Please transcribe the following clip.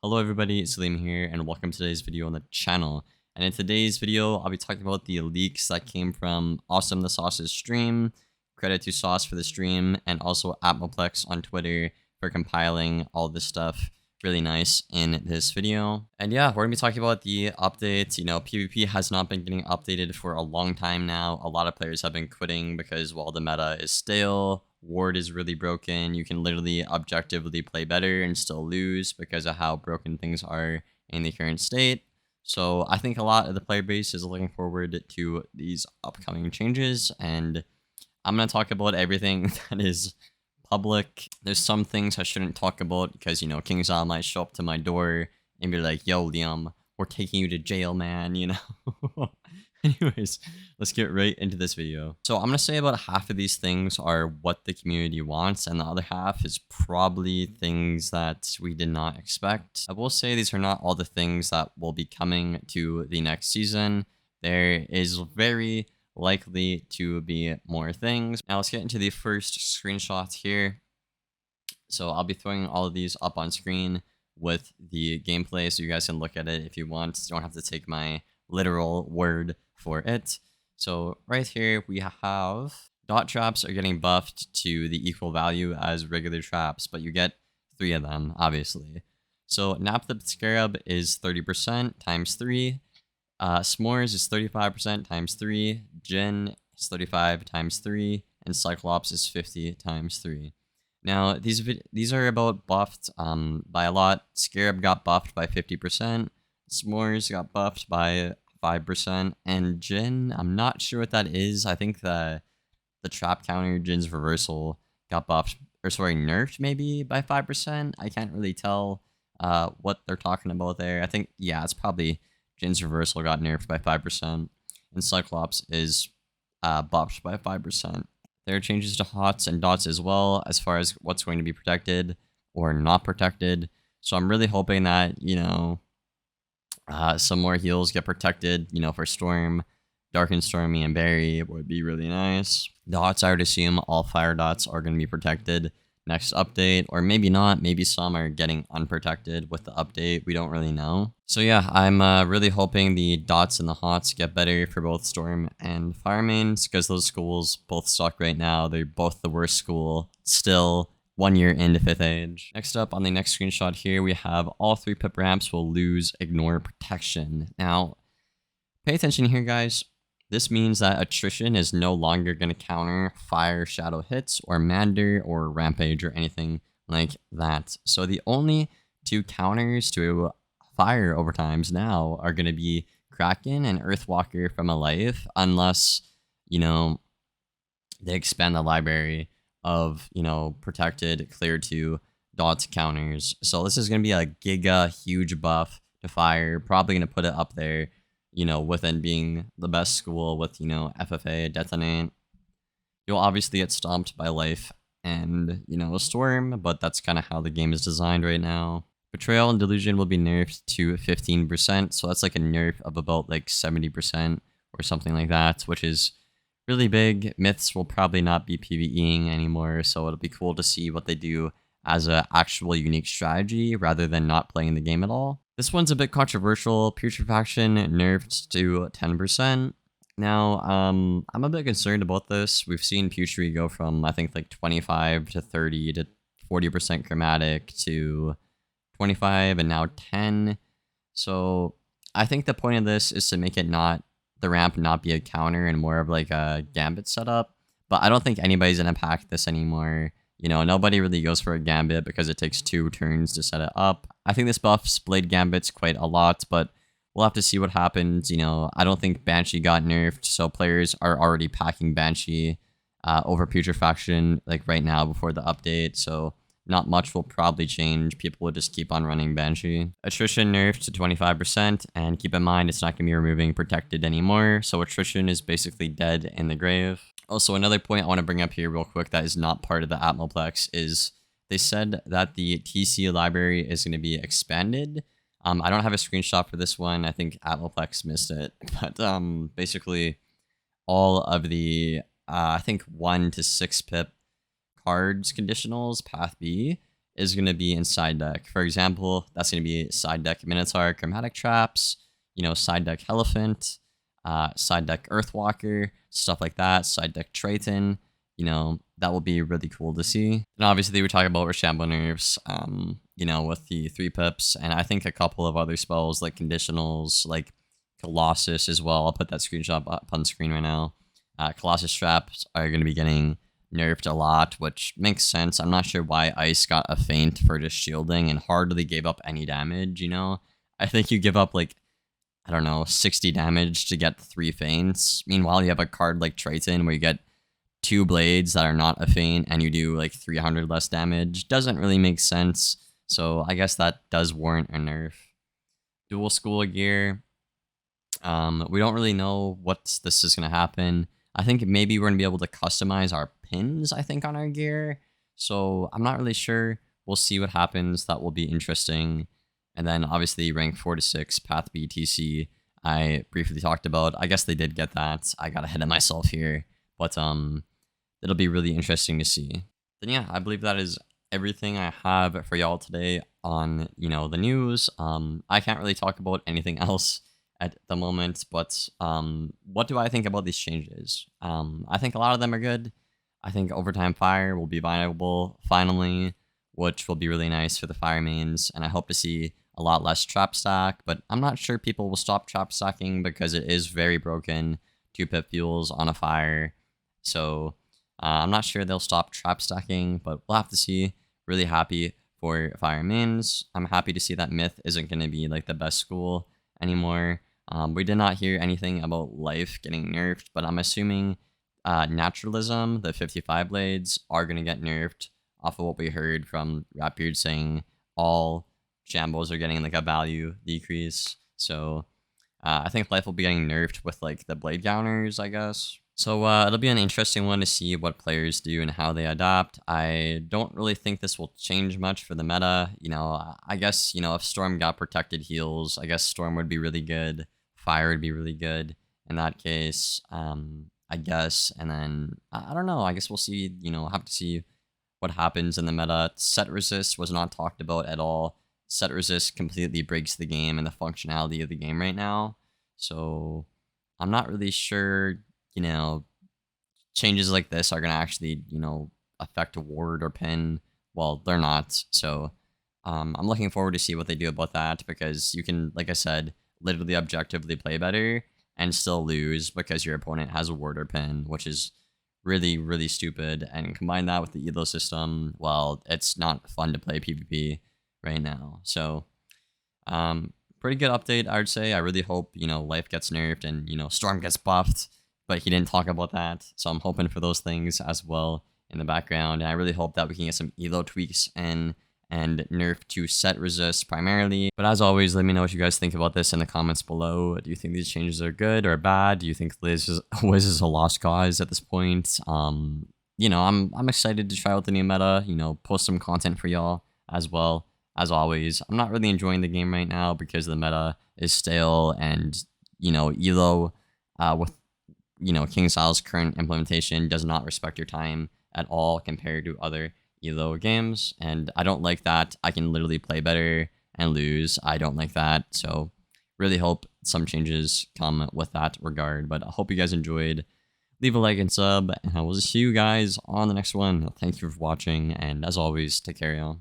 Hello everybody, it's Liam here and welcome to today's video on the channel. And in today's video, I'll be talking about the leaks that came from Awesome the Sauce's stream. Credit to Sauce for the stream, and also Atmoplex on Twitter for compiling all this stuff really nice in this video. And yeah, we're gonna be talking about the updates. PvP has not been getting updated for a long time now. A lot of players have been quitting because, well, the meta is stale. Ward is really broken. You can literally objectively play better and still lose because of how broken things are in the current state. So I think a lot of the player base is looking forward to these upcoming changes, and I'm going to talk about everything that is public. There's some things I shouldn't talk about because, Kingzal might show up to my door and be like, yo, Liam, we're taking you to jail, man, Anyways, let's get right into this video. So I'm going to say about half of these things are what the community wants, and the other half is probably things that we did not expect. I will say these are not all the things that will be coming to the next season. There is very likely to be more things. Now let's get into the first screenshot here. So I'll be throwing all of these up on screen with the gameplay so you guys can look at it if you want. You don't have to take my literal word for it. So right here we have dot traps are getting buffed to the equal value as regular traps, but you get 3 of them, obviously. So Nap the Scarab is 30% times 3. S'mores is 35% times 3. Jin is 35 times 3. And Cyclops is 50 times 3. Now, these are about buffed by a lot. Scarab got buffed by 50%. S'mores got buffed by 5%. And Jin, I'm not sure what that is. I think the trap counter, Jin's reversal, got buffed, or sorry, nerfed maybe by 5%. I can't really tell what they're talking about there. I think, yeah, it's probably Jin's reversal got nerfed by 5%. And Cyclops is buffed by 5%. There are changes to HOTS and DOTS as well, as far as what's going to be protected or not protected. So I'm really hoping that, some more heals get protected, for Storm, Dark and Stormy, and Barry would be really nice. Dots, I would assume all fire dots are going to be protected next update, or maybe not. Maybe some are getting unprotected with the update. We don't really know. So yeah, I'm really hoping the dots and the hots get better for both Storm and Fire mains, because those schools both suck right now. They're both the worst school still. 1 year into 5th age. Next up on the next screenshot here, we have all 3 pip ramps will lose ignore protection. Now, pay attention here, guys. This means that attrition is no longer going to counter fire shadow hits or Mander or Rampage or anything like that. So the only 2 counters to fire overtimes now are going to be Kraken and Earthwalker from a life, unless, they expand the library of, protected clear to dot counters. So this is going to be a giga huge buff to fire, probably going to put it up there, within being the best school with, FFA, Detonate. You'll obviously get stomped by Life and, a Storm, but that's kind of how the game is designed right now. Betrayal and Delusion will be nerfed to 15%, so that's like a nerf of about like 70% or something like that, which is really big. Myths will probably not be PvEing anymore, so it'll be cool to see what they do as an actual unique strategy rather than not playing the game at all. This one's a bit controversial. Putrefaction nerfed to 10%. Now, I'm a bit concerned about this. We've seen Putri go from, I think, like 25 to 30 to 40% chromatic to 25 and now 10. So I think the point of this is to make it the ramp not be a counter and more of like a gambit setup. But I don't think anybody's gonna pack this anymore. Nobody really goes for a gambit because it takes 2 turns to set it up. I think this buffs Blade Gambits quite a lot, but we'll have to see what happens. I don't think Banshee got nerfed, so players are already packing Banshee over Putrefaction like right now before the update, so not much will probably change. People will just keep on running Banshee. Attrition nerfed to 25%, and keep in mind it's not going to be removing protected anymore, so attrition is basically dead in the grave. Also, another point I want to bring up here real quick that is not part of the Atmoplex is they said that the TCU Library is going to be expanded. I don't have a screenshot for this one. I think Atmoplex missed it, but basically all of the, I think 1 to 6 pip cards conditionals, Path B, is going to be in side deck. For example, that's going to be side deck Minotaur Chromatic Traps, side deck Elephant, side deck Earthwalker, stuff like that, side deck Triton. That will be really cool to see. And obviously, we're talking about Rochambeau nerfs, with the 3 pips, and I think a couple of other spells like conditionals, like Colossus as well. I'll put that screenshot up on screen right now. Colossus traps are going to be getting nerfed a lot, which makes sense. I'm not sure why Ice got a feint for just shielding and hardly gave up any damage, I think you give up like, I don't know, 60 damage to get 3 feints. Meanwhile, you have a card like Triton where you get 2 blades that are not a feint and you do like 300 less damage. Doesn't really make sense. So I guess that does warrant a nerf. Dual school gear. We don't really know what this is going to happen. I think maybe we're going to be able to customize our pins, I think, on our gear. So I'm not really sure. We'll see what happens. That will be interesting. And then obviously rank 4 to 6, Path B, TC, I briefly talked about. I guess they did get that. I got ahead of myself here. But it'll be really interesting to see. Then yeah, I believe that is everything I have for y'all today on, the news. I can't really talk about anything else at the moment, but what do I think about these changes? I think a lot of them are good. I think Overtime Fire will be viable finally, which will be really nice for the fire mains, and I hope to see a lot less trap stack, but I'm not sure people will stop trap stacking because it is very broken. 2 pip fuels on a fire, so I'm not sure they'll stop trap stacking, but we'll have to see. Really happy for fire mains. I'm happy to see that Myth isn't going to be like the best school anymore. We did not hear anything about Life getting nerfed, but I'm assuming Naturalism, the 55 blades, are going to get nerfed off of what we heard from Rapbeard saying all Jambos are getting like a value decrease. So I think Life will be getting nerfed with like the blade counters, I guess. So it'll be an interesting one to see what players do and how they adapt. I don't really think this will change much for the meta. I guess, if Storm got protected heals, I guess Storm would be really good. Fire would be really good in that case, I guess. And then, I don't know. I guess we'll see, have to see what happens in the meta. Set resist was not talked about at all. Set resist completely breaks the game and the functionality of the game right now. So I'm not really sure, changes like this are going to actually, affect a ward or pin. Well, they're not. So I'm looking forward to see what they do about that, because you can, like I said, literally objectively play better and still lose because your opponent has a ward or pin, which is really, really stupid. And combine that with the elo system, well, it's not fun to play PvP right now. So pretty good update, I would say. I really hope, Life gets nerfed and, Storm gets buffed, but he didn't talk about that. So I'm hoping for those things as well in the background. And I really hope that we can get some elo tweaks and nerf to set resist primarily. But as always, let me know what you guys think about this in the comments below. Do you think these changes are good or bad? Do you think Wiz is a lost cause at this point? I'm excited to try out the new meta, post some content for y'all as well. As always, I'm not really enjoying the game right now because the meta is stale and, elo with, King Style's current implementation does not respect your time at all compared to other elo games, and I don't like that. I can literally play better and lose. I don't like that, so really hope some changes come with that regard. But I hope you guys enjoyed. Leave a like and sub, and I will see you guys on the next one. Thank you for watching, and as always, take care, y'all.